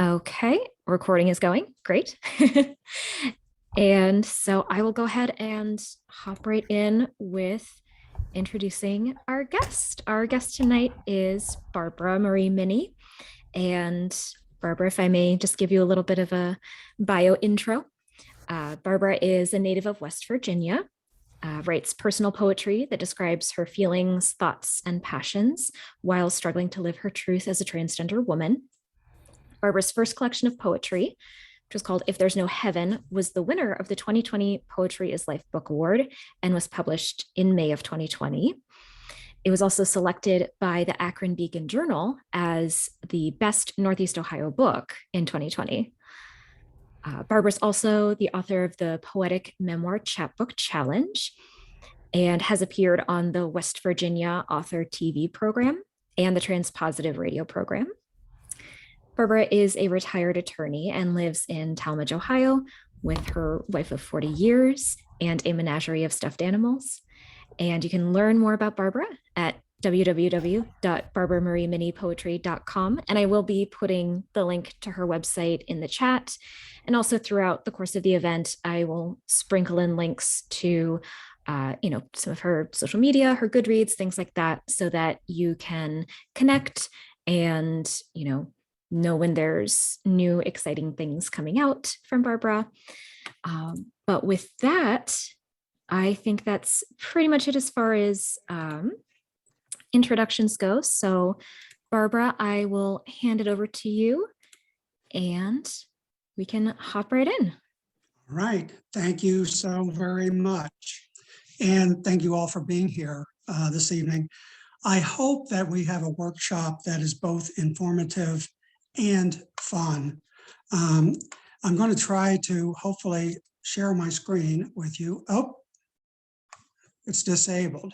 Okay, recording is going. Great. And so I will go ahead and hop right in with introducing our guest. Our guest tonight is Barbara Marie Minney. And Barbara, if I may just give you a little bit of a bio intro. Barbara is a native of West Virginia, writes personal poetry that describes her feelings, thoughts, and passions while struggling to live her truth as a transgender woman. Barbara's first collection of poetry, which was called If There's No Heaven, was the winner of the 2020 Poetry is Life Book Award and was published in May of 2020. It was also selected by the Akron Beacon Journal as the best Northeast Ohio book in 2020. Barbara's also the author of the Poetic Memoir Chapbook Challenge and has appeared on the West Virginia Author TV program and the Transpositive radio program. Barbara is a retired attorney and lives in Talmadge, Ohio, with her wife of 40 years and a menagerie of stuffed animals. And you can learn more about Barbara at www.barbaramarieminneypoetry.com. And I will be putting the link to her website in the chat. And also throughout the course of the event, I will sprinkle in links to some of her social media, her Goodreads, things like that, so that you can connect and, know when there's new exciting things coming out from Barbara. But with that, I think that's pretty much it as far as introductions go. So Barbara, I will hand it over to you and we can hop right in. All right. Thank you so very much. And thank you all for being here this evening. I hope that we have a workshop that is both informative and fun. I'm going to try to hopefully share my screen with you. Oh, it's disabled.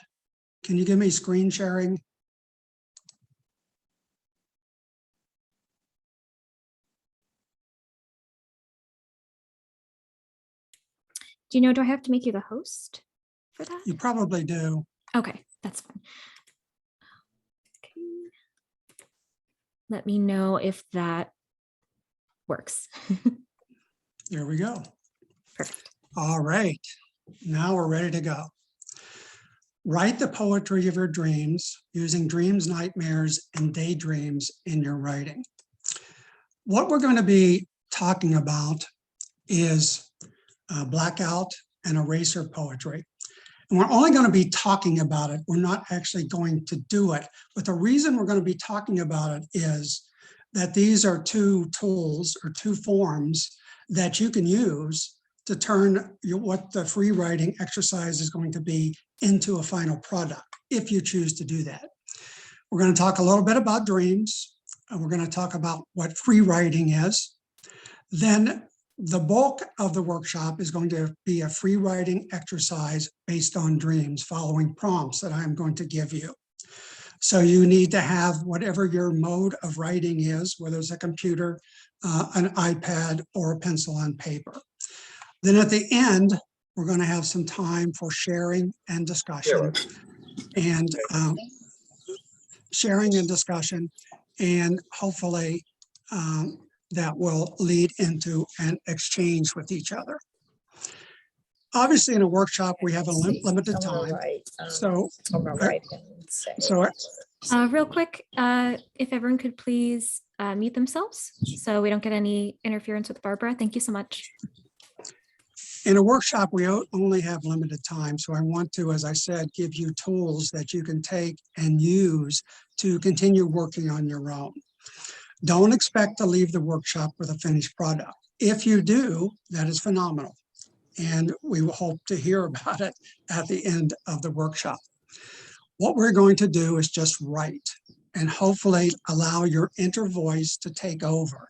Can you give me screen sharing? Do you know, do I have to make you the host for that? You probably do. Okay, that's fine. Okay. Let me know if that works. There we go. Perfect. All right, now we're ready to go. Write the poetry of your dreams using dreams, nightmares, and daydreams in your writing. What we're going to be talking about is blackout and eraser poetry. And we're only going to be talking about it. We're not actually going to do it. But the reason we're going to be talking about it is that these are two tools or two forms that you can use to turn what the free writing exercise is going to be into a final product, if you choose to do that. We're going to talk a little bit about dreams, and we're going to talk about what free writing is. Then the bulk of the workshop is going to be a free writing exercise based on dreams, following prompts that I'm going to give you. So you need to have whatever your mode of writing is, whether it's a computer, an iPad, or a pencil and paper. Then at the end, we're going to have some time for sharing and discussion, and hopefully that will lead into an exchange with each other. Obviously, in a workshop, we have a limited time. Real quick, if everyone could please mute themselves so we don't get any interference with Barbara. Thank you so much. In a workshop, we only have limited time. So I want to, as I said, give you tools that you can take and use to continue working on your own. Don't expect to leave the workshop with a finished product. If you do, that is phenomenal. And we will hope to hear about it at the end of the workshop. What we're going to do is just write and hopefully allow your inner voice to take over.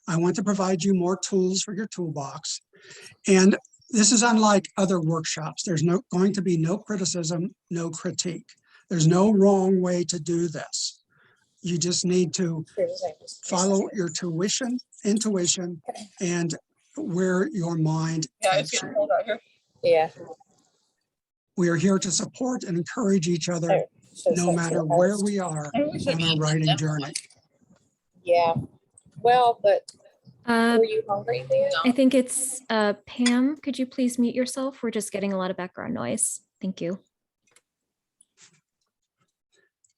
I want to provide you more tools for your toolbox. And this is unlike other workshops. There's going to be no criticism, no critique. There's no wrong way to do this. You just need to follow your intuition, and where your mind takes you. Yeah. We are here to support and encourage each other, no matter where we are on our writing journey. Yeah. Well, but Uh, were you hungry then? I think it's Pam. Could you please mute yourself? We're just getting a lot of background noise. Thank you.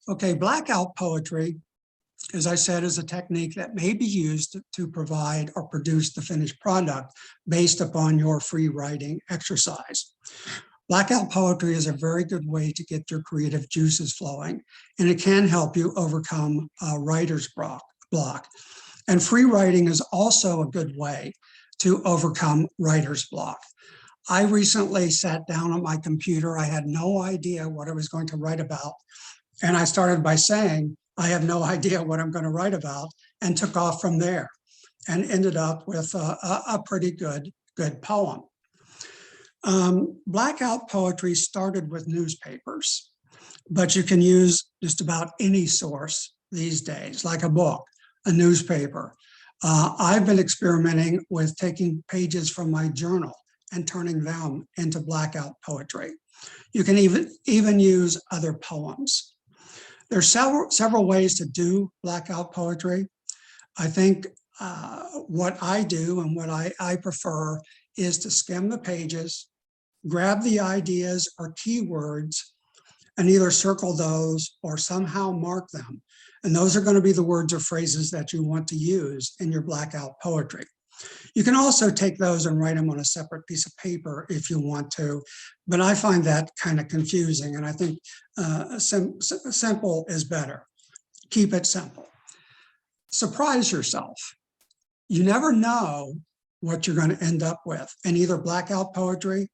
Okay, blackout poetry, as I said, is a technique that may be used to provide or produce the finished product based upon your free writing exercise. Blackout poetry is a very good way to get your creative juices flowing, and it can help you overcome writer's block. And free writing is also a good way to overcome writer's block. I recently sat down at my computer. I had no idea what I was going to write about. And I started by saying, I have no idea what I'm going to write about, and took off from there and ended up with a pretty good poem. Blackout poetry started with newspapers, but you can use just about any source these days, like a book, a newspaper. I've been experimenting with taking pages from my journal and turning them into blackout poetry. You can even use other poems. There's several ways to do blackout poetry. I think what I do and what I prefer is to skim the pages, grab the ideas or keywords, and either circle those or somehow mark them. And those are going to be the words or phrases that you want to use in your blackout poetry. You can also take those and write them on a separate piece of paper if you want to, but I find that kind of confusing, and I think simple is better. Keep it simple. Surprise yourself. You never know what you're going to end up with in either blackout poetry,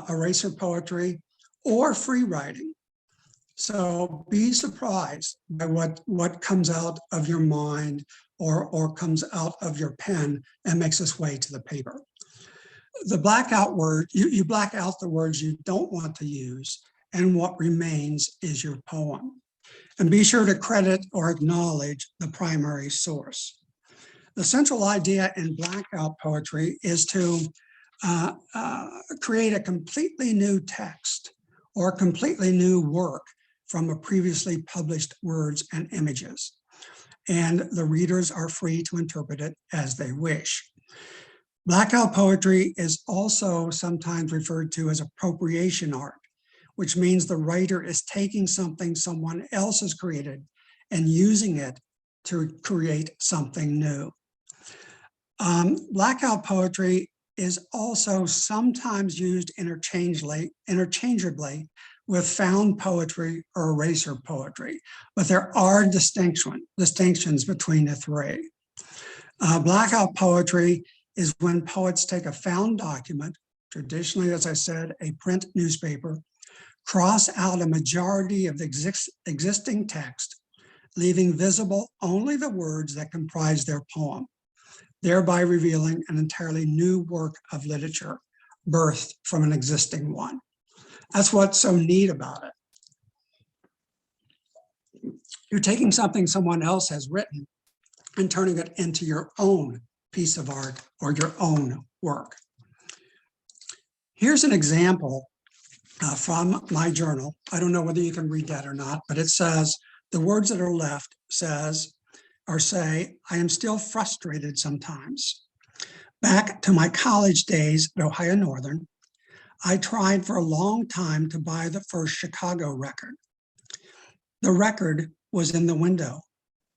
eraser poetry, or free writing. So be surprised by what comes out of your mind or comes out of your pen and makes its way to the paper. The blackout word, you black out the words you don't want to use, and what remains is your poem. And be sure to credit or acknowledge the primary source. The central idea in blackout poetry is to create a completely new text or completely new work from a previously published words and images. And the readers are free to interpret it as they wish. Blackout poetry is also sometimes referred to as appropriation art, which means the writer is taking something someone else has created and using it to create something new. Blackout poetry is also sometimes used interchangeably with found poetry or eraser poetry, but there are distinctions between the three. Blackout poetry is when poets take a found document, traditionally, as I said, a print newspaper, cross out a majority of the existing text, leaving visible only the words that comprise their poem, thereby revealing an entirely new work of literature birthed from an existing one. That's what's so neat about it. You're taking something someone else has written and turning it into your own piece of art or your own work. Here's an example from my journal. I don't know whether you can read that or not, but it says, the words that are left say, I am still frustrated sometimes. Back to my college days at Ohio Northern, I tried for a long time to buy the first Chicago record. The record was in the window,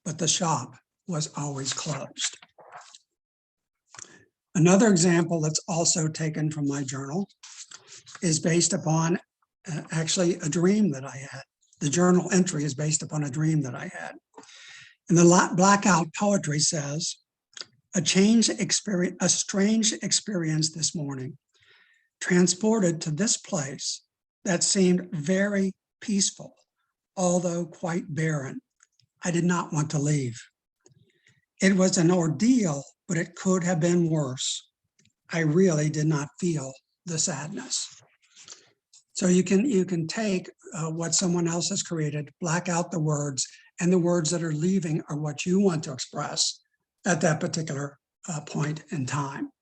but the shop was always closed. Another example that's also taken from my journal is based upon actually a dream that I had. The journal entry is based upon a dream that I had. And the blackout poetry says, a strange experience this morning, transported to this place that seemed very peaceful, although quite barren. I did not want to leave. It was an ordeal, but it could have been worse. I really did not feel the sadness. So you can take what someone else has created, black out the words, and the words that are leaving are what you want to express at that particular point in time.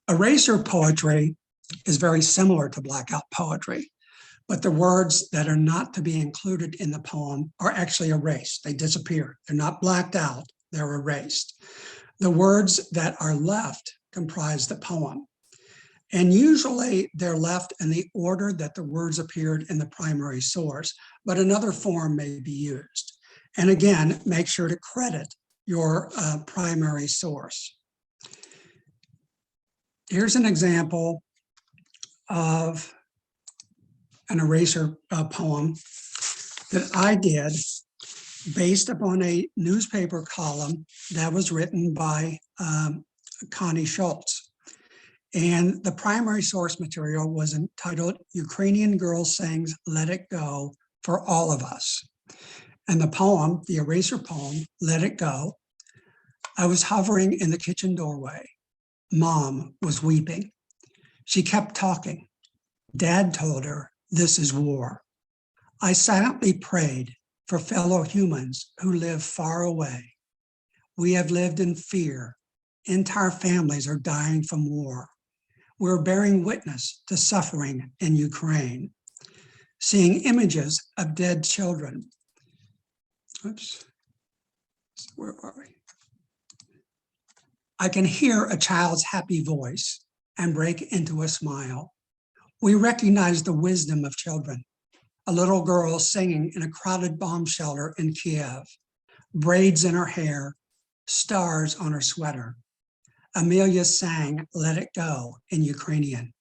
Eraser poetry is very similar to blackout poetry, but the words that are not to be included in the poem are actually erased. They disappear. They're not blacked out, they're erased. The words that are left comprise the poem. And usually they're left in the order that the words appeared in the primary source, but another form may be used. And again, make sure to credit your primary source. Here's an example of an eraser poem that I did based upon a newspaper column that was written by Connie Schultz. And the primary source material was entitled Ukrainian Girl Sings Let It Go for All of Us. And the poem, the eraser poem, Let It Go, I was hovering in the kitchen doorway. Mom was weeping. She kept talking. Dad told her, this is war. I silently prayed for fellow humans who live far away. We have lived in fear. Entire families are dying from war. We're bearing witness to suffering in Ukraine, seeing images of dead children. Oops, where are we? I can hear a child's happy voice and break into a smile. We recognize the wisdom of children. A little girl singing in a crowded bomb shelter in Kiev, braids in her hair, stars on her sweater. Amelia sang Let It Go in Ukrainian.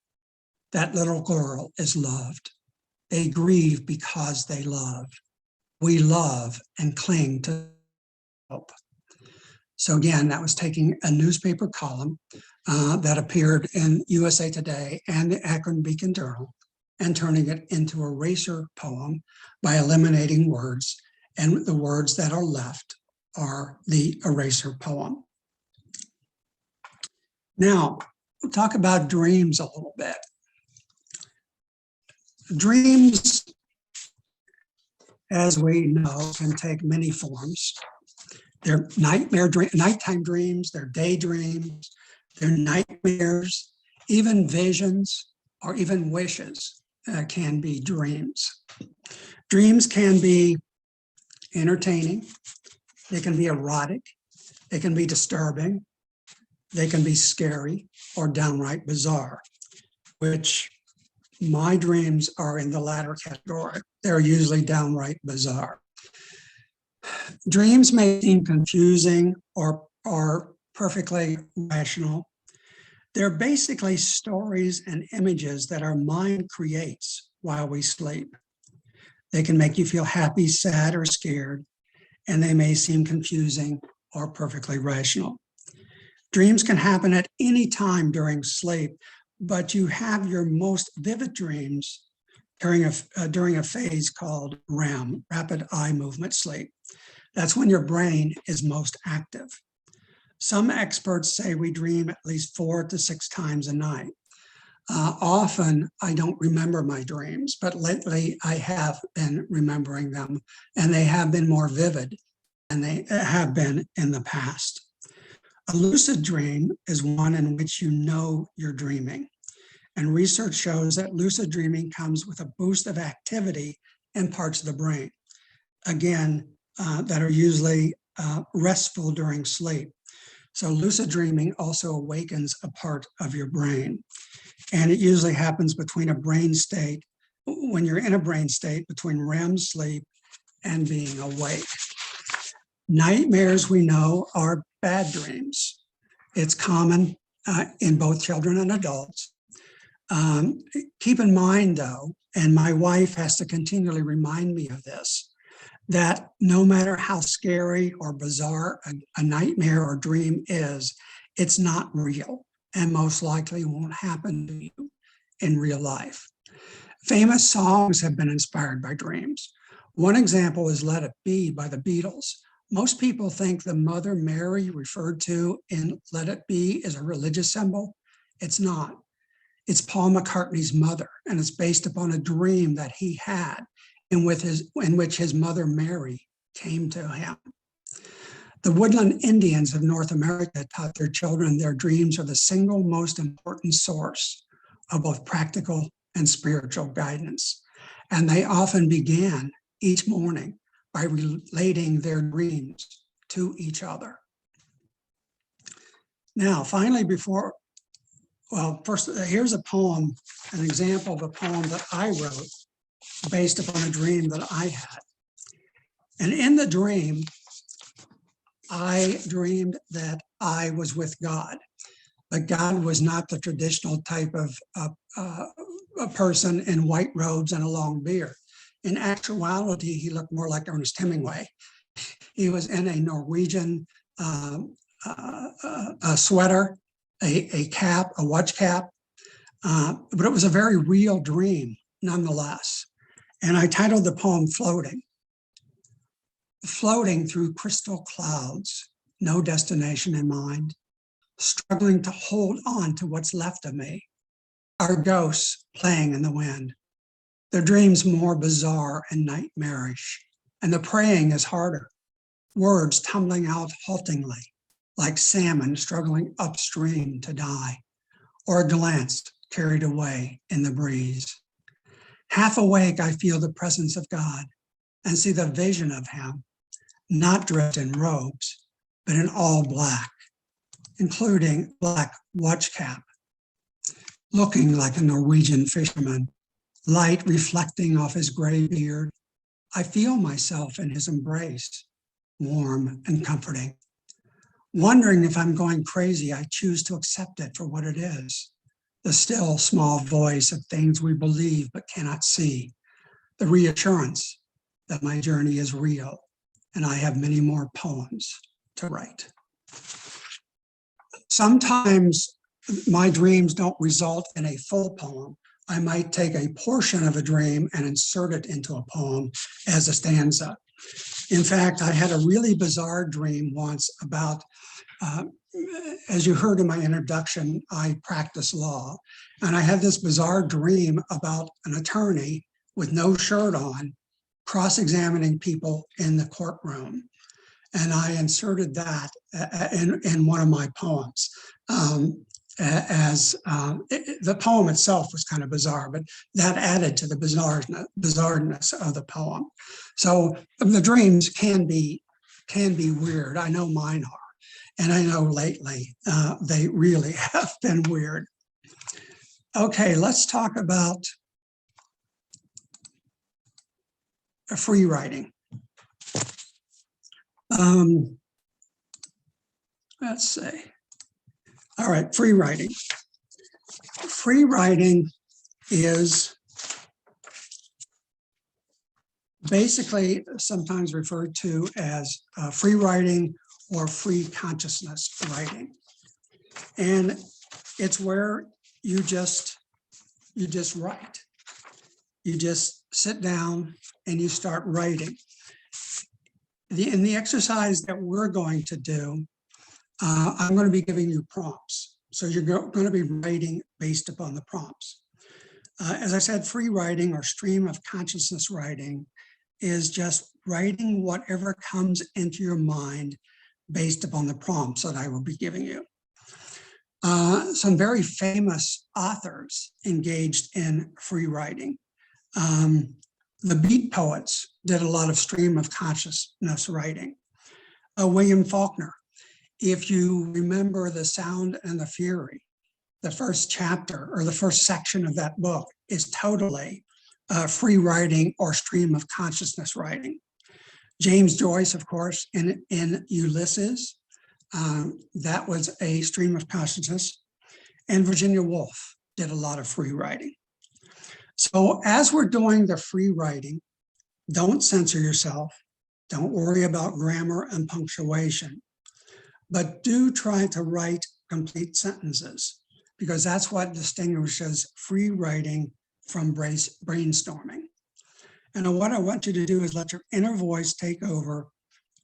That little girl is loved. They grieve because they love. We love and cling to hope. So again, that was taking a newspaper column that appeared in USA Today and the Akron Beacon Journal and turning it into a eraser poem by eliminating words, and the words that are left are the eraser poem. Now, we'll talk about dreams a little bit. Dreams, as we know, can take many forms. They're nighttime dreams, they're daydreams, they're nightmares, even visions, or even wishes can be dreams. Dreams can be entertaining, they can be erotic, they can be disturbing, they can be scary or downright bizarre, which my dreams are in the latter category. They're usually downright bizarre. Dreams may seem confusing or perfectly rational. They're basically stories and images that our mind creates while we sleep. They can make you feel happy, sad, or scared, and they may seem confusing or perfectly rational. Dreams can happen at any time during sleep, but you have your most vivid dreams during a phase called REM, rapid eye movement sleep. That's when your brain is most active. Some experts say we dream at least 4 to 6 times a night. Often I don't remember my dreams, but lately I have been remembering them, and they have been more vivid than they have been in the past. A lucid dream is one in which you know you're dreaming. And research shows that lucid dreaming comes with a boost of activity in parts of the brain, again, that are usually restful during sleep. So lucid dreaming also awakens a part of your brain. And it usually happens between a brain state, when you're in a brain state between REM sleep and being awake. Nightmares, we know, are bad dreams. It's common in both children and adults. Keep in mind, though, and my wife has to continually remind me of this, that no matter how scary or bizarre a nightmare or dream is, it's not real and most likely won't happen to you in real life. Famous songs have been inspired by dreams. One example is Let It Be by the Beatles. Most people think the Mother Mary referred to in Let It Be is a religious symbol. It's not. It's Paul McCartney's mother, and it's based upon a dream that he had in which his mother Mary came to him. The woodland Indians of North America taught their children their dreams are the single most important source of both practical and spiritual guidance. and they often began each morning by relating their dreams to each other. Now, finally, first, here's a poem, an example of a poem that I wrote based upon a dream that I had. And in the dream, I dreamed that I was with God, but God was not the traditional type of a person in white robes and a long beard. In actuality, he looked more like Ernest Hemingway. He was in a Norwegian a sweater, a cap, a watch cap, but it was a very real dream nonetheless. And I titled the poem Floating. Floating through crystal clouds, no destination in mind, struggling to hold on to what's left of me, our ghosts playing in the wind. Their dreams more bizarre and nightmarish, and the praying is harder, words tumbling out haltingly, like salmon struggling upstream to die, or a glance carried away in the breeze. Half awake, I feel the presence of God and see the vision of him, not dressed in robes, but in all black, including black watch cap, looking like a Norwegian fisherman, light reflecting off his gray beard. I feel myself in his embrace, warm and comforting. Wondering if I'm going crazy, I choose to accept it for what it is. The still small voice of things we believe but cannot see. The reassurance that my journey is real and I have many more poems to write. Sometimes my dreams don't result in a full poem. I might take a portion of a dream and insert it into a poem as a stanza. In fact, I had a really bizarre dream once about, as you heard in my introduction, I practice law. And I had this bizarre dream about an attorney with no shirt on, cross-examining people in the courtroom. And I inserted that in one of my poems. The poem itself was kind of bizarre, but that added to the bizarreness of the poem. So the dreams can be weird. I know mine are, and I know lately they really have been weird. Okay, let's talk about free writing. Let's see. All right, free writing. Free writing is basically sometimes referred to as free writing or free consciousness writing. And it's where you just write. You just sit down and you start writing. In the exercise that we're going to do, I'm going to be giving you prompts. So you're going to be writing based upon the prompts. As I said, free writing or stream of consciousness writing is just writing whatever comes into your mind based upon the prompts that I will be giving you. Some very famous authors engaged in free writing. The Beat Poets did a lot of stream of consciousness writing. William Faulkner, if you remember The Sound and the Fury, the first chapter or the first section of that book is totally free writing or stream of consciousness writing. James Joyce, of course, in Ulysses, that was a stream of consciousness. And Virginia Woolf did a lot of free writing. So as we're doing the free writing, don't censor yourself. Don't worry about grammar and punctuation, but do try to write complete sentences, because that's what distinguishes free writing from brainstorming. And what I want you to do is let your inner voice take over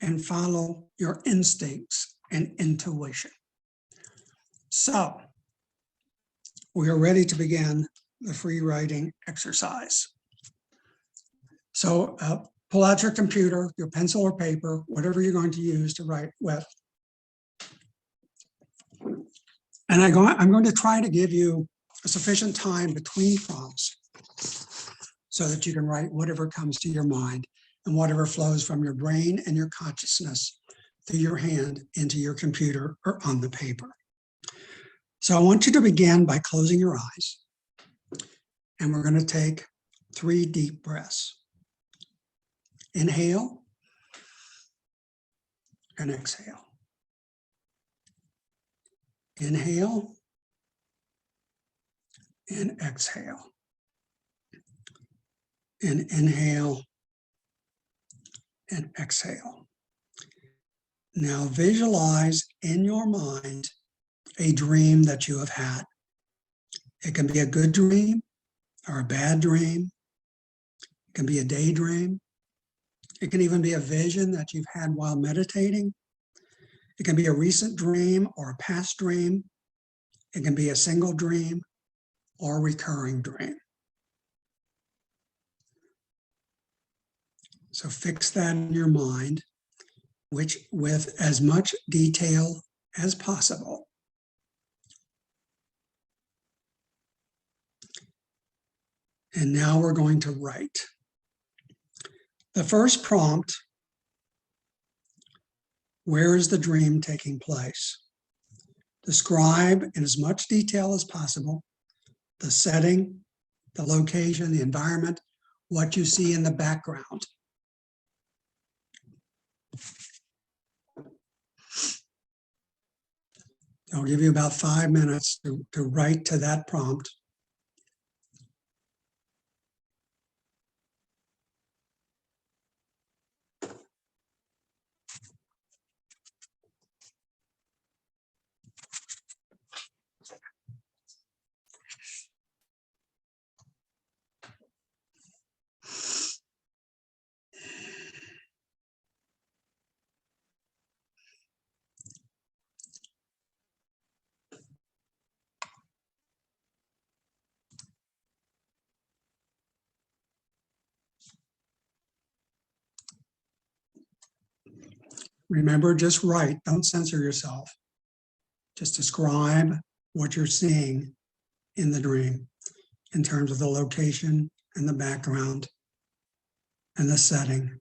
and follow your instincts and intuition. So we are ready to begin the free writing exercise. So pull out your computer, your pencil or paper, whatever you're going to use to write with. And I'm going to try to give you a sufficient time between prompts so that you can write whatever comes to your mind and whatever flows from your brain and your consciousness through your hand into your computer or on the paper. So I want you to begin by closing your eyes, and we're going to take 3 deep breaths. Inhale and exhale. Inhale and exhale. And inhale and exhale. Now visualize in your mind a dream that you have had. It can be a good dream or a bad dream. It can be a daydream. It can even be a vision that you've had while meditating. It can be a recent dream or a past dream. It can be a single dream or a recurring dream. So fix that in your mind, which with as much detail as possible. And now we're going to write. The first prompt, where is the dream taking place? Describe in as much detail as possible the setting, the location, the environment, what you see in the background. I'll give you about 5 minutes to write to that prompt. Remember, just write, don't censor yourself. Just describe what you're seeing in the dream in terms of the location and the background and the setting.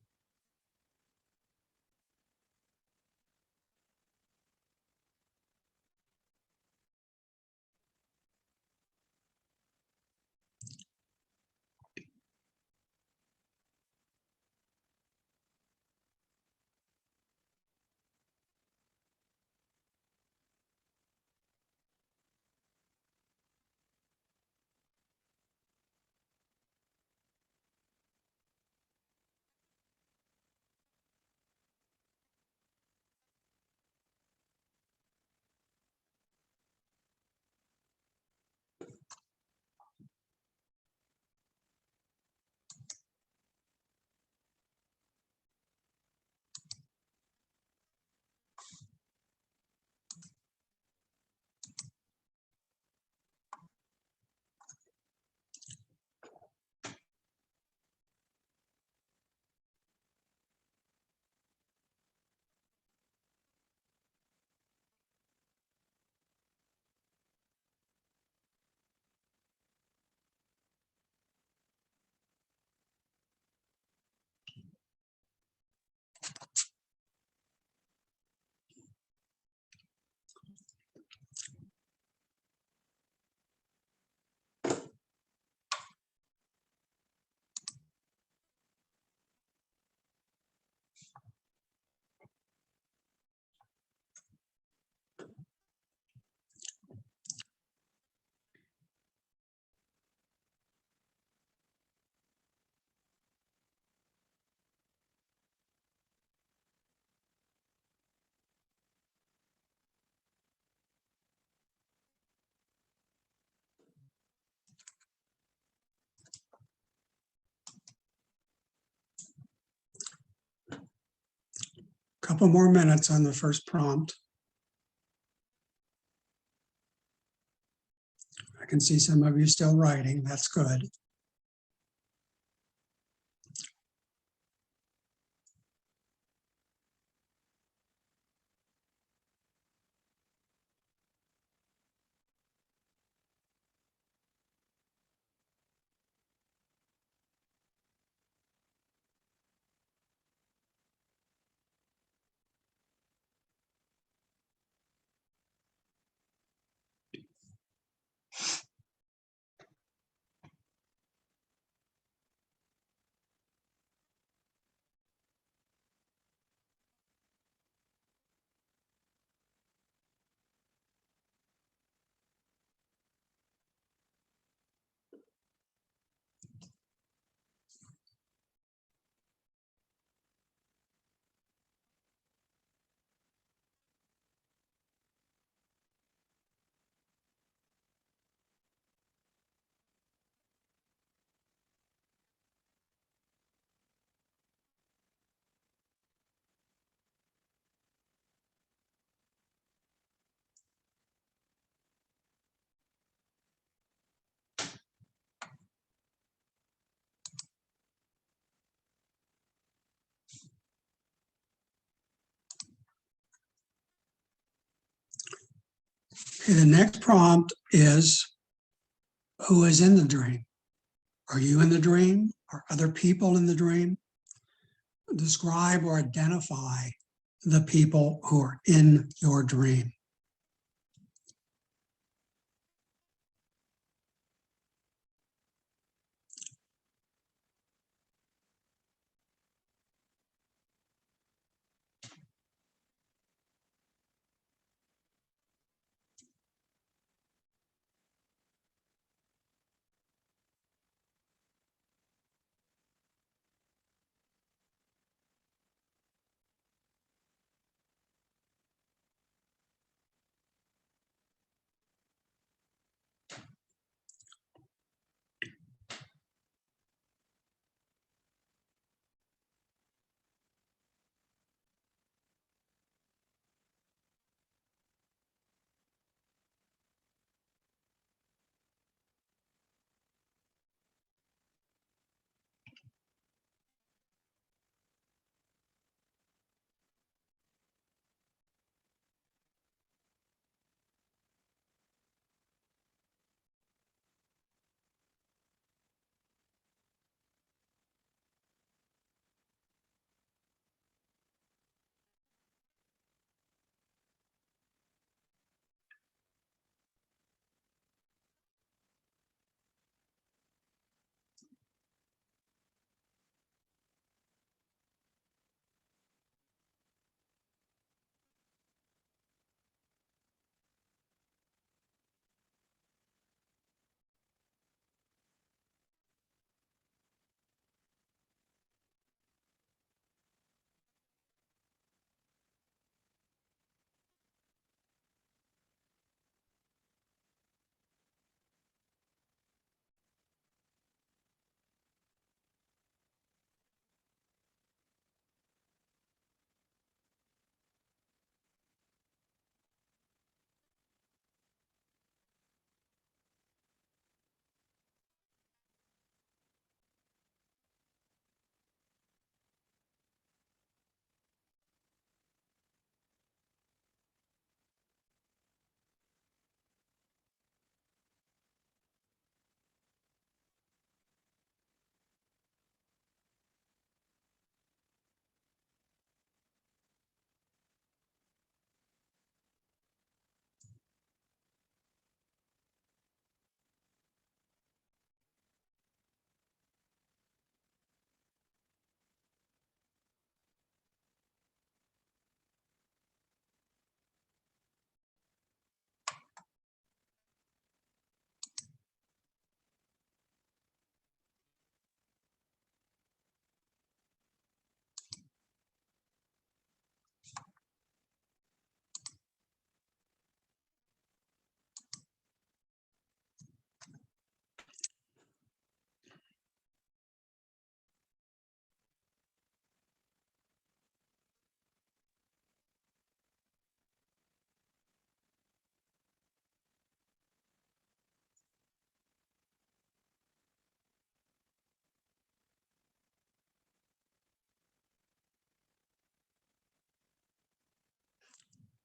Couple more minutes on the first prompt. I can see some of you still writing. That's good. The next prompt is, who is in the dream? Are you in the dream? Are other people in the dream? Describe or identify the people who are in your dream.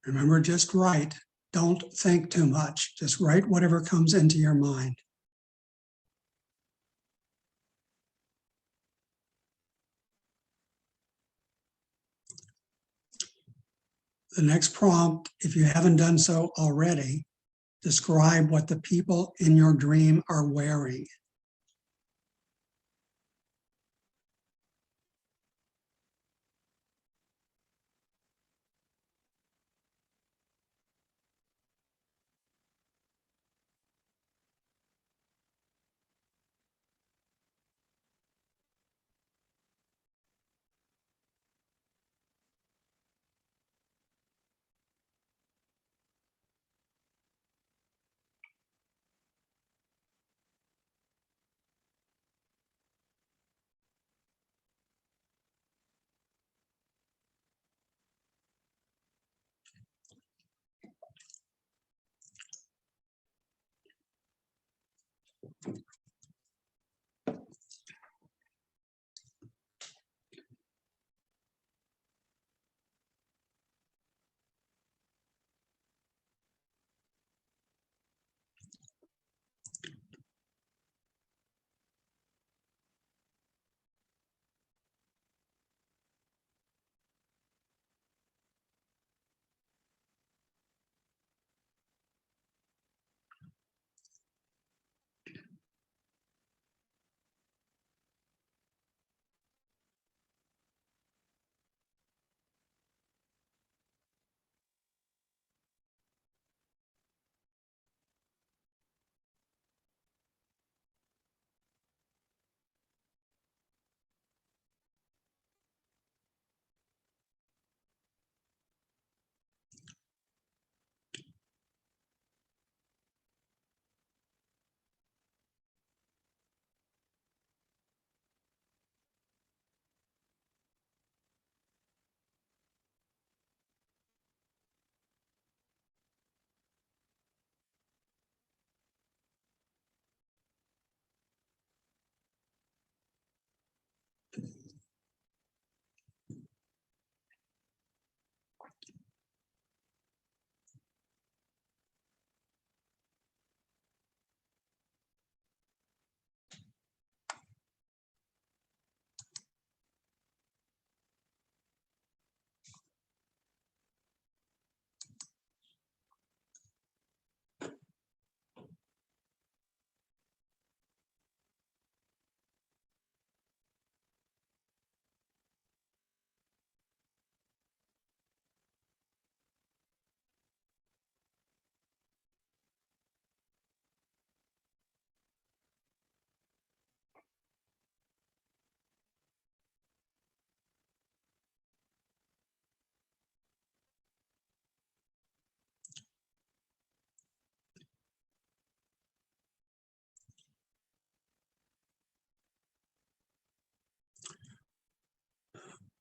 Remember, just write. Don't think too much. Just write whatever comes into your mind. The next prompt, if you haven't done so already, describe what the people in your dream are wearing.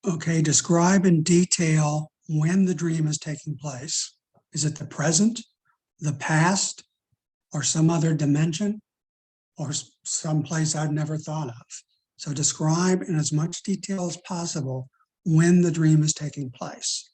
Okay, describe in detail when the dream is taking place. Is it the present, the past, or some other dimension, or some place I've never thought of? So describe in as much detail as possible when the dream is taking place.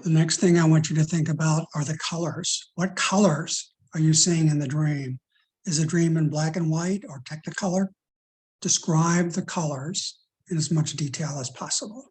The next thing I want you to think about are the colors. What colors are you seeing in the dream? Is the dream in black and white or technicolor? Describe the colors in as much detail as possible.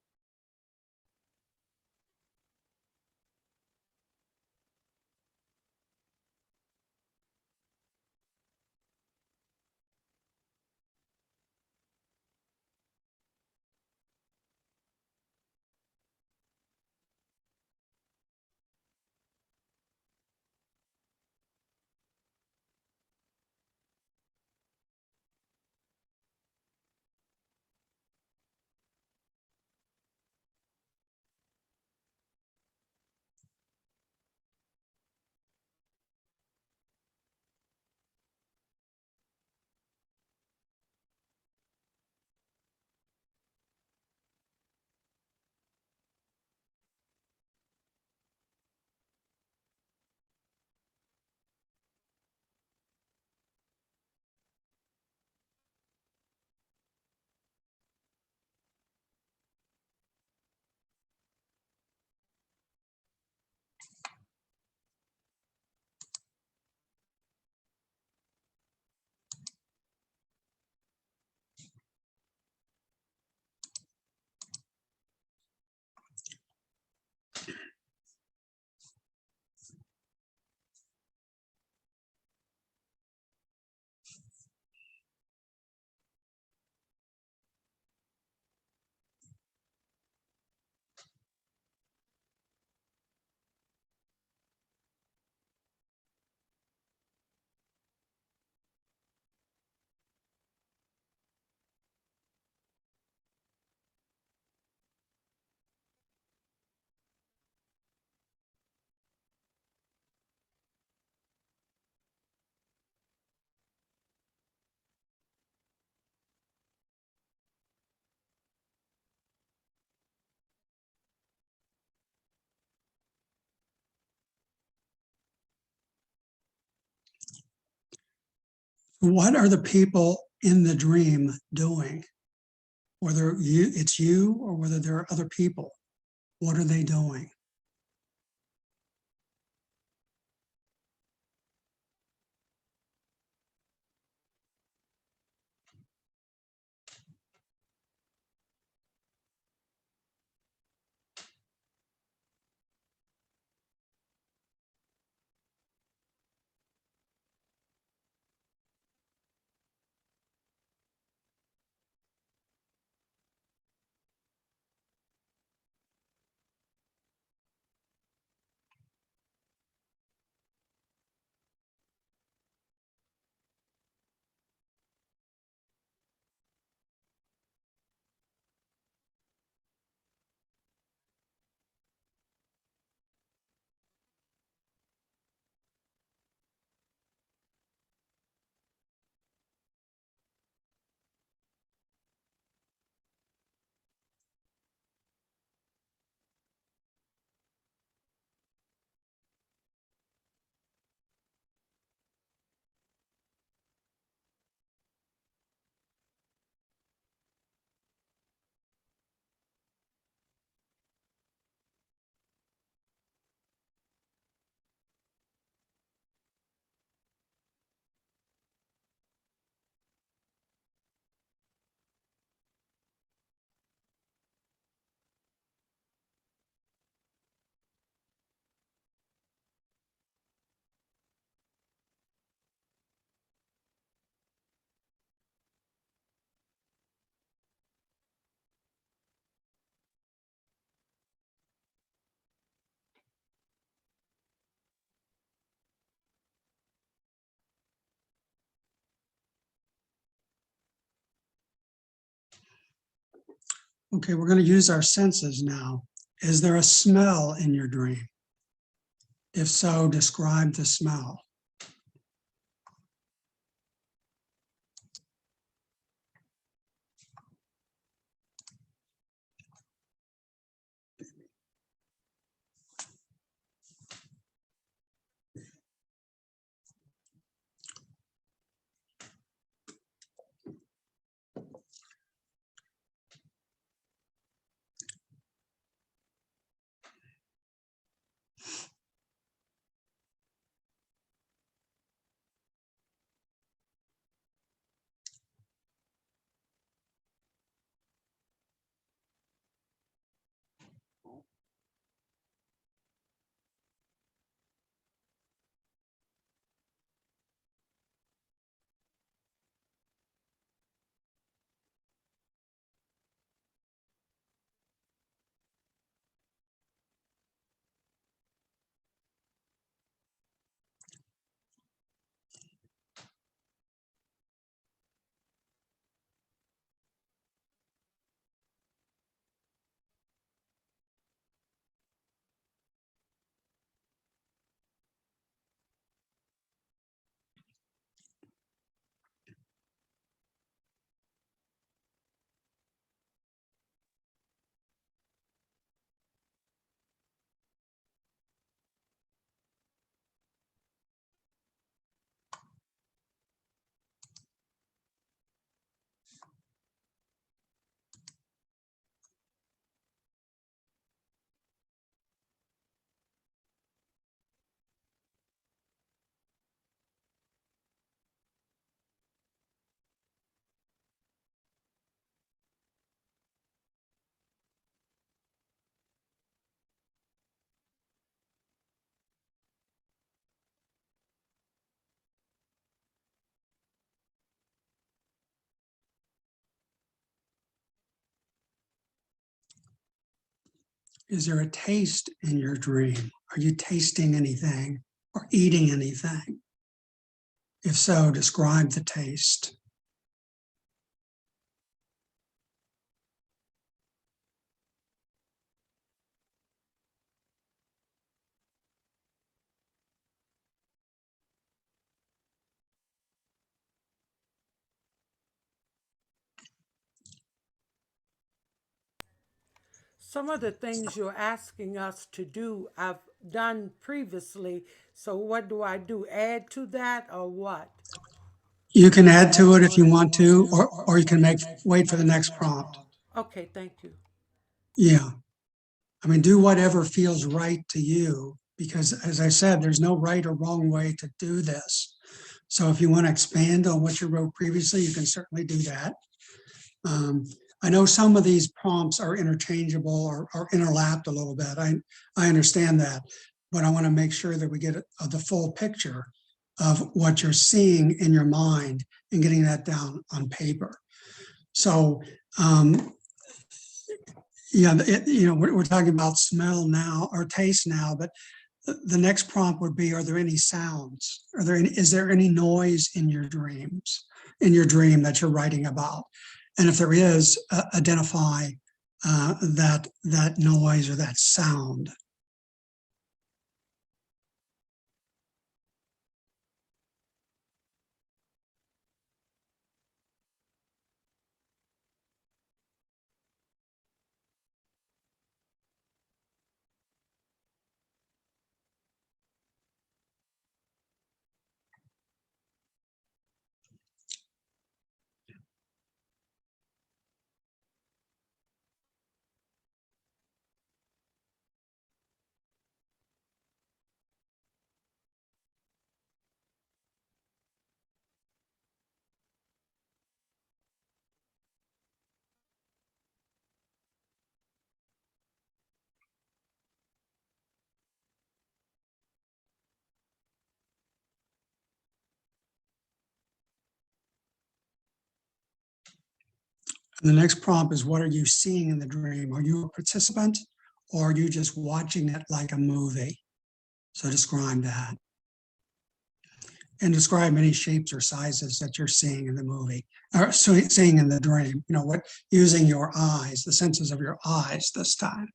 What are the people in the dream doing? Whether it's you or whether there are other people, what are they doing? Okay, we're going to use our senses now. Is there a smell in your dream? If so, describe the smell. Is there a taste in your dream? Are you tasting anything or eating anything? If so, describe the taste. Some of the things you're asking us to do, I've done previously. So what do I do? Add to that or what? You can add to it if you want to, or you can wait for the next prompt. Okay, thank you. Yeah. I mean, do whatever feels right to you, because as I said, there's no right or wrong way to do this. So if you want to expand on what you wrote previously, you can certainly do that. I know some of these prompts are interchangeable or interlapped a little bit. I understand that, but I want to make sure that we get the full picture of what you're seeing in your mind and getting that down on paper. So, yeah, we're talking about smell now or taste now, but the next prompt would be, are there any sounds? Is there any noise in your dreams, in your dream that you're writing about? And if there is, identify that noise or that sound. And the next prompt is, what are you seeing in the dream? Are you a participant, or are you just watching it like a movie? So describe that. And describe any shapes or sizes that you're seeing in the movie, or seeing in the dream, using your eyes, the senses of your eyes this time.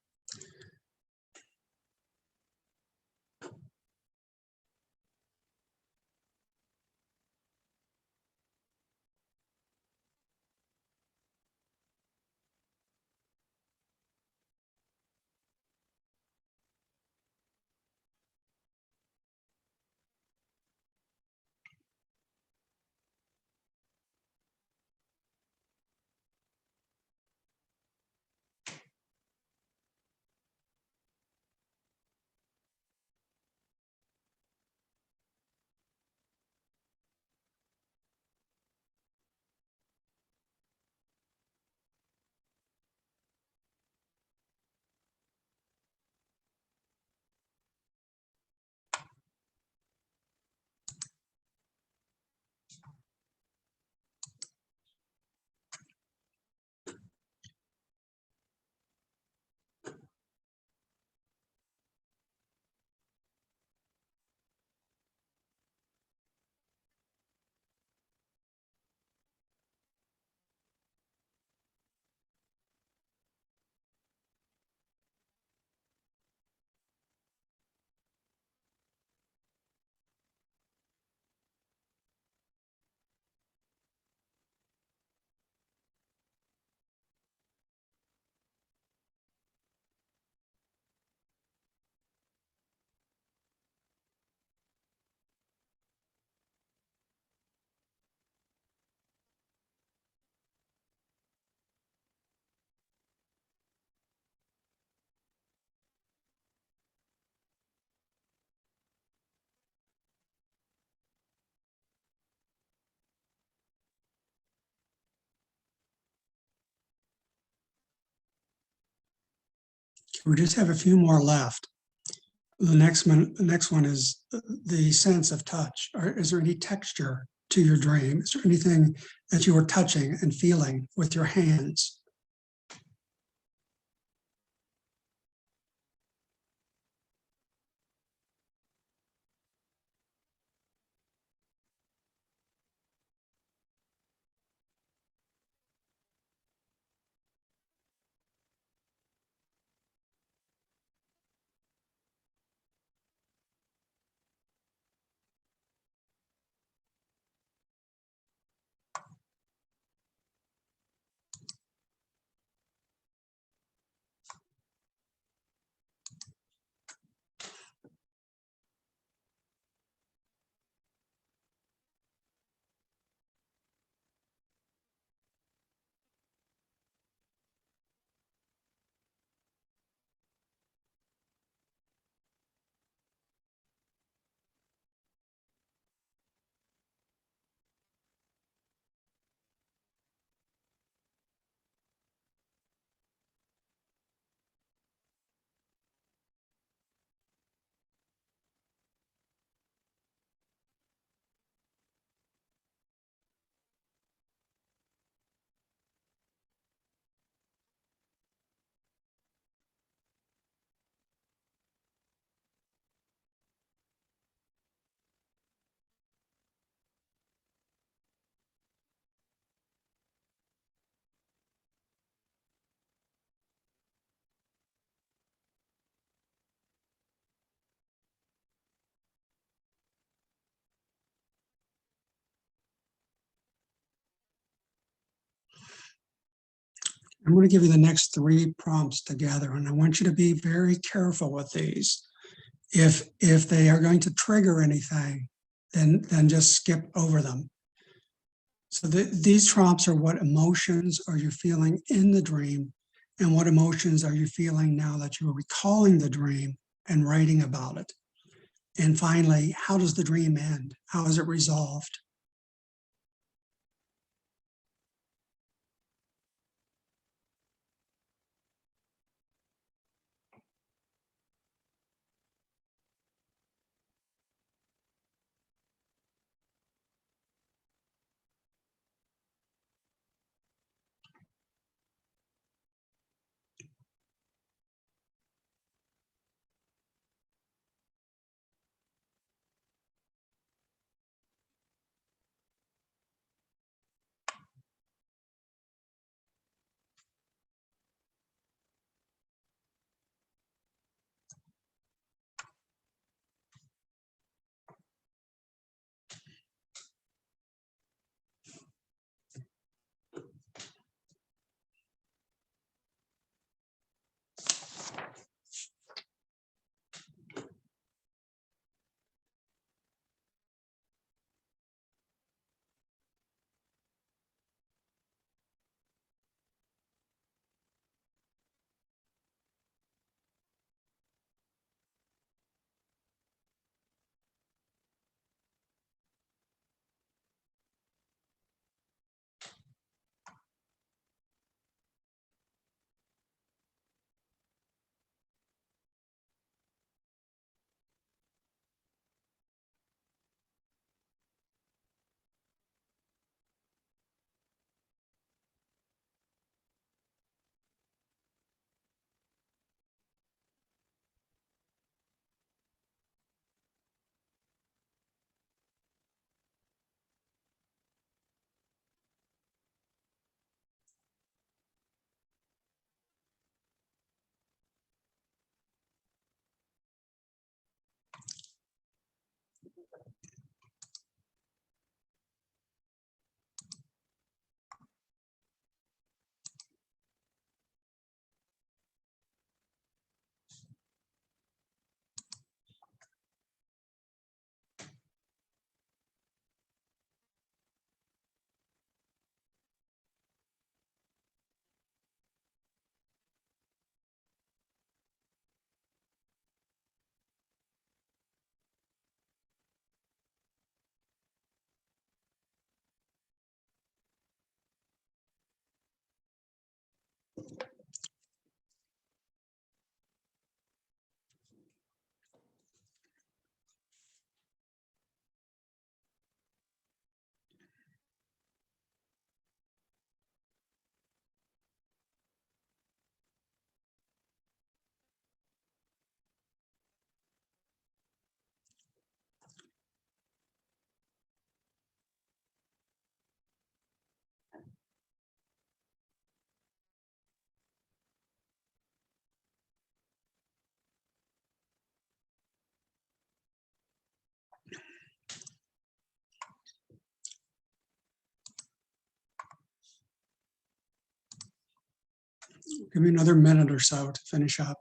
We just have a few more left. The next one is the sense of touch. Is there any texture to your dream? Is there anything that you are touching and feeling with your hands? I'm going to give you the next 3 prompts together, and I want you to be very careful with these. If they are going to trigger anything, then just skip over them. So these prompts are: what emotions are you feeling in the dream, and what emotions are you feeling now that you're recalling the dream and writing about it? And finally, how does the dream end? How is it resolved? Give me another minute or so to finish up.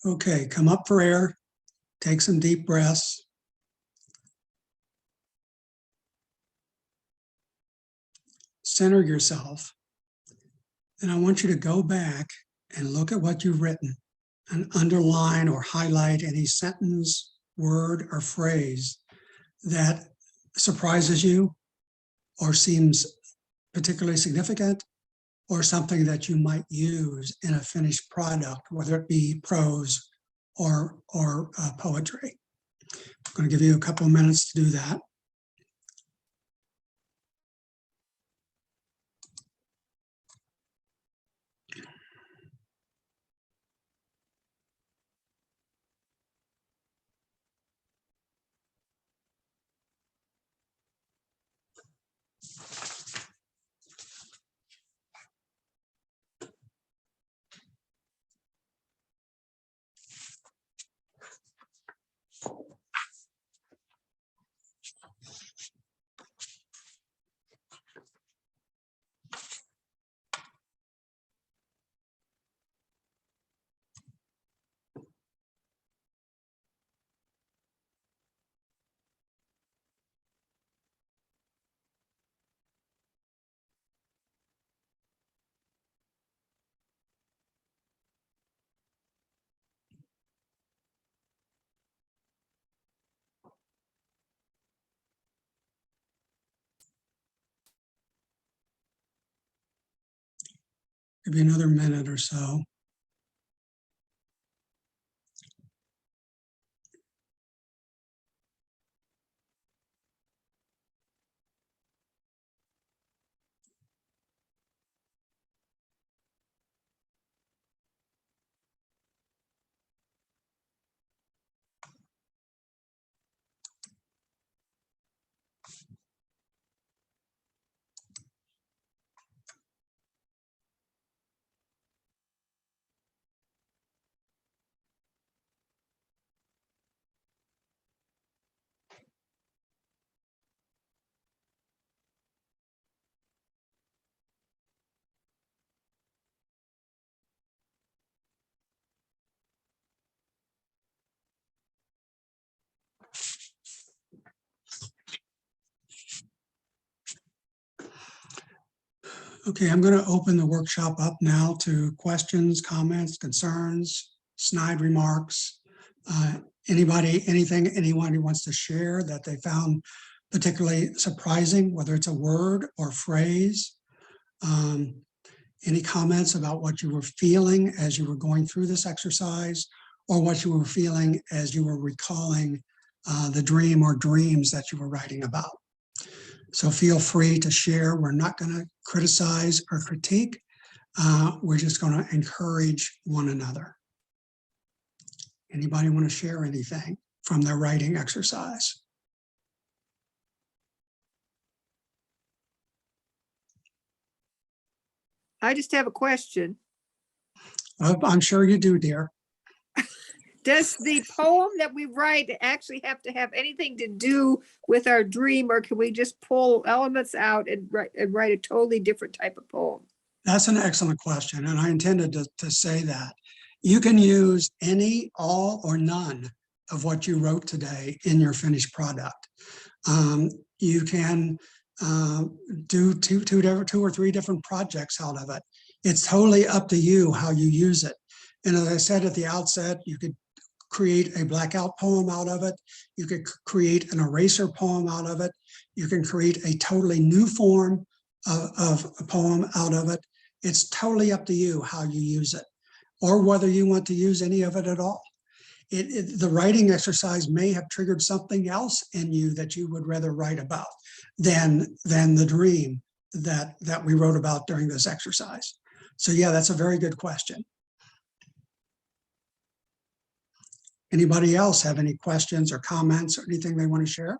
Okay, come up for air, take some deep breaths. Center yourself. And I want you to go back and look at what you've written and underline or highlight any sentence, word, or phrase that surprises you, or seems particularly significant, or something that you might use in a finished product, whether it be prose or poetry. I'm going to give you a couple of minutes to do that. Maybe another minute or so. Okay, I'm going to open the workshop up now to questions, comments, concerns, snide remarks. Anything anyone who wants to share that they found particularly surprising, whether it's a word or phrase. Any comments about what you were feeling as you were going through this exercise, or what you were feeling as you were recalling the dream or dreams that you were writing about. So feel free to share. We're not going to criticize or critique. We're just going to encourage one another. Anybody want to share anything from their writing exercise? I just have a question. I'm sure you do, dear. Does the poem that we write actually have to have anything to do with our dream, or can we just pull elements out and write a totally different type of poem? That's an excellent question, and I intended to say that. You can use any, all, or none of what you wrote today in your finished product. You can do two or three different projects out of it. It's totally up to you how you use it. And as I said at the outset, you could create a blackout poem out of it. You could create an eraser poem out of it. You can create a totally new form of a poem out of it. It's totally up to you how you use it, or whether you want to use any of it at all. The writing exercise may have triggered something else in you that you would rather write about than the dream that we wrote about during this exercise. So yeah, that's a very good question. Anybody else have any questions or comments or anything they want to share?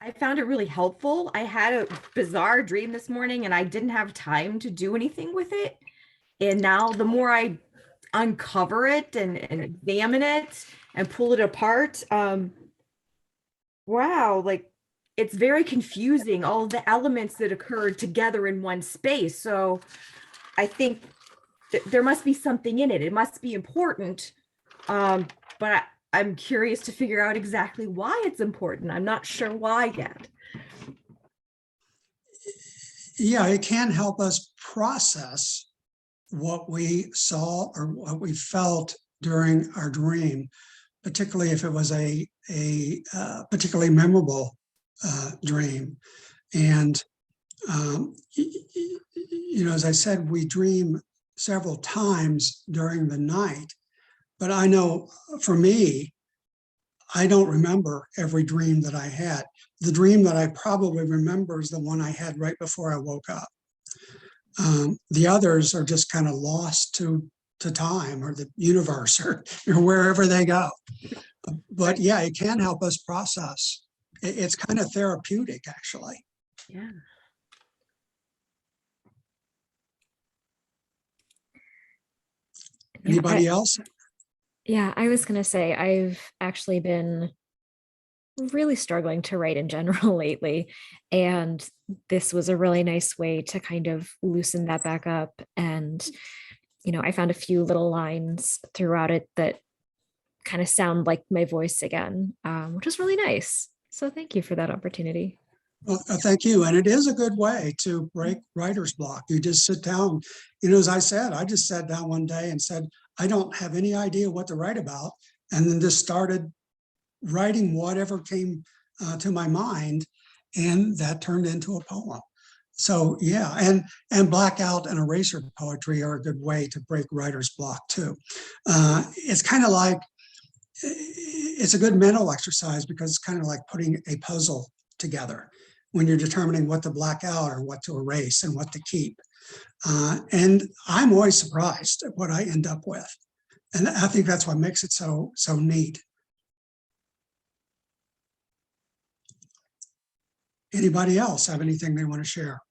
I found it really helpful. I had a bizarre dream this morning and I didn't have time to do anything with it. And now the more I uncover it and examine it and pull it apart, wow, like it's very confusing, all of the elements that occurred together in one space. So I think there must be something in it. It must be important. But I'm curious to figure out exactly why it's important. I'm not sure why yet. Yeah, it can help us process what we saw or what we felt during our dream. particularly if it was a particularly memorable dream. And as I said, we dream several times during the night. But I know for me, I don't remember every dream that I had. The dream that I probably remember is the one I had right before I woke up. The others are just kind of lost to time or the universe or wherever they go. But yeah, it can help us process. It's kind of therapeutic, actually. Yeah. Anybody else? Yeah, I was going to say, I've actually been really struggling to write in general lately. And this was a really nice way to kind of loosen that back up. And, I found a few little lines throughout it that kind of sound like my voice again, which is really nice. So thank you for that opportunity. Well, thank you. And it is a good way to break writer's block. You just sit down, as I said, I just sat down one day and said, I don't have any idea what to write about. And then just started writing whatever came to my mind. And that turned into a poem. So yeah, and blackout and eraser poetry are a good way to break writer's block too. It's kind of like, it's a good mental exercise because it's kind of like putting a puzzle together when you're determining what to black out or what to erase and what to keep. And I'm always surprised at what I end up with. And I think that's what makes it so neat. Anybody else have anything they want to share?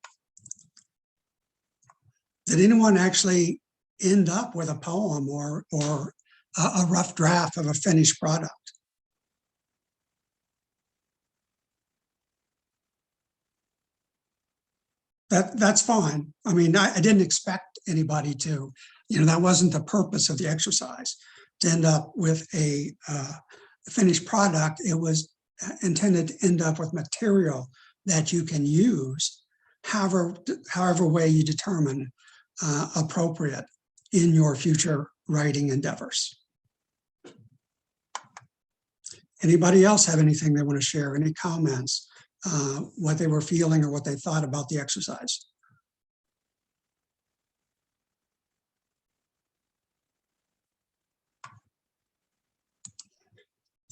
Did anyone actually end up with a poem or a rough draft of a finished product? That's fine. I mean, I didn't expect anybody to, that wasn't the purpose of the exercise, to end up with a finished product. It was intended to end up with material that you can use however way you determine appropriate in your future writing endeavors. Anybody else have anything they want to share? Any comments, what they were feeling or what they thought about the exercise?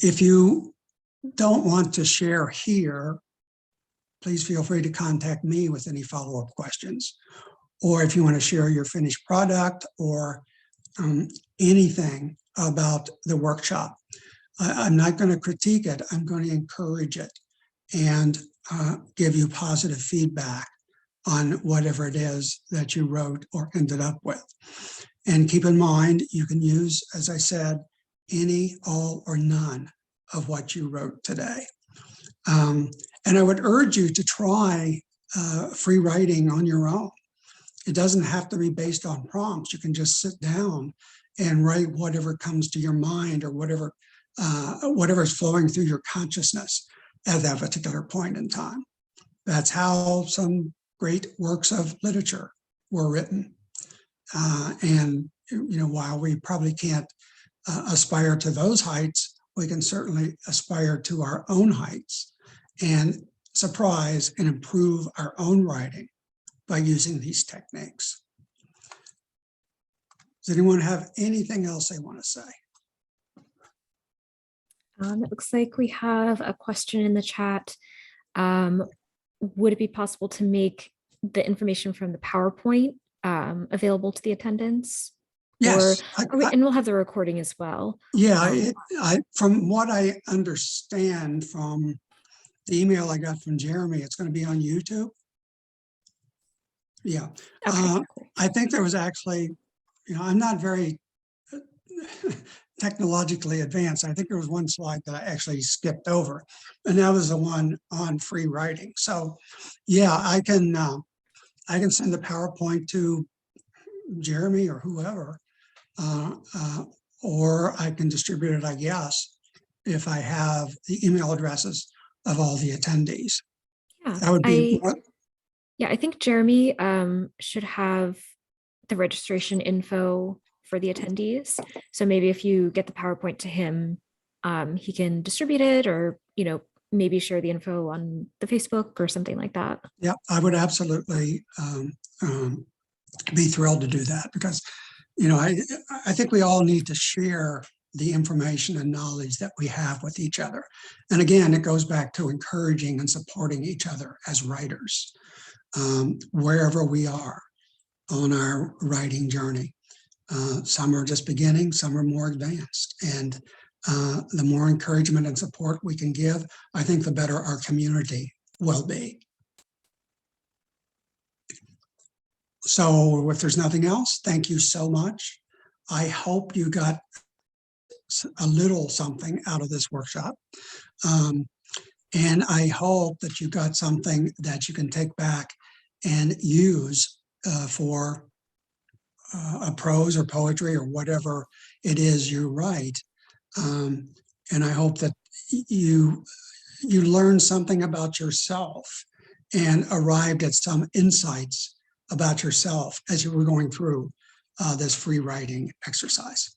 If you don't want to share here, please feel free to contact me with any follow-up questions. Or if you want to share your finished product or anything about the workshop, I'm not going to critique it. I'm going to encourage it and give you positive feedback on whatever it is that you wrote or ended up with. And keep in mind, you can use, as I said, any, all, or none of what you wrote today. And I would urge you to try free writing on your own. It doesn't have to be based on prompts. You can just sit down and write whatever comes to your mind or whatever is flowing through your consciousness at that particular point in time. That's how some great works of literature were written. And while we probably can't aspire to those heights, we can certainly aspire to our own heights and surprise and improve our own writing by using these techniques. Does anyone have anything else they want to say? It looks like we have a question in the chat. Would it be possible to make the information from the PowerPoint available to the attendants? Yes. And we'll have the recording as well. Yeah, from what I understand from the email I got from Jeremy, it's going to be on YouTube. Yeah. Okay, cool. I think there was actually, I'm not very technologically advanced. I think there was one slide that I actually skipped over, and that was the one on free writing. So yeah, I can send the PowerPoint to Jeremy or whoever, or I can distribute it, I guess, if I have the email addresses of all the attendees. Yeah, That would be yeah, I think Jeremy should have the registration info for the attendees. So maybe if you get the PowerPoint to him, he can distribute it, or, maybe share the info on the Facebook or something like that. Yeah, I would absolutely be thrilled to do that, because, I think we all need to share the information and knowledge that we have with each other. And again, it goes back to encouraging and supporting each other as writers, wherever we are on our writing journey. Some are just beginning, some are more advanced. And the more encouragement and support we can give, I think the better our community will be. So if there's nothing else, thank you so much. I hope you got a little something out of this workshop. And I hope that you got something that you can take back and use for a prose or poetry or whatever it is you write. And I hope that you learned something about yourself and arrived at some insights about yourself as you were going through this free writing exercise.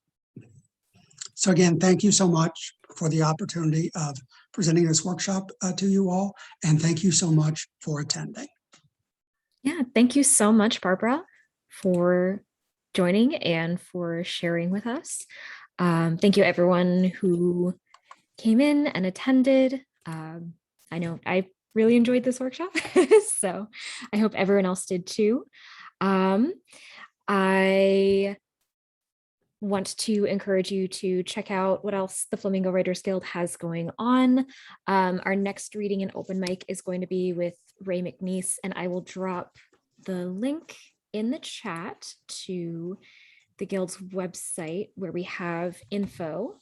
So again, thank you so much for the opportunity of presenting this workshop to you all. And thank you so much for attending. Yeah, thank you so much, Barbara, for joining and for sharing with us. Thank you, everyone who came in and attended. I know I really enjoyed this workshop, so I hope everyone else did too. I want to encourage you to check out what else the Flamingo Writers Guild has going on. Our next reading and open mic is going to be with Ray McNeese, and I will drop the link in the chat to the Guild's website where we have info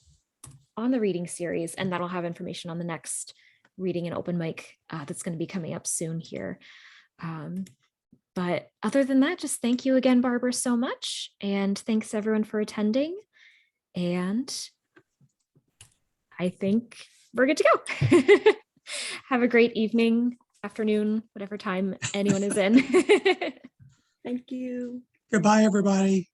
on the reading series, and that'll have information on the next reading and open mic that's going to be coming up soon here. But other than that, just thank you again, Barbara, so much. And thanks everyone for attending. And I think we're good to go. Have a great evening, afternoon, whatever time anyone is in. Thank you. Goodbye, everybody.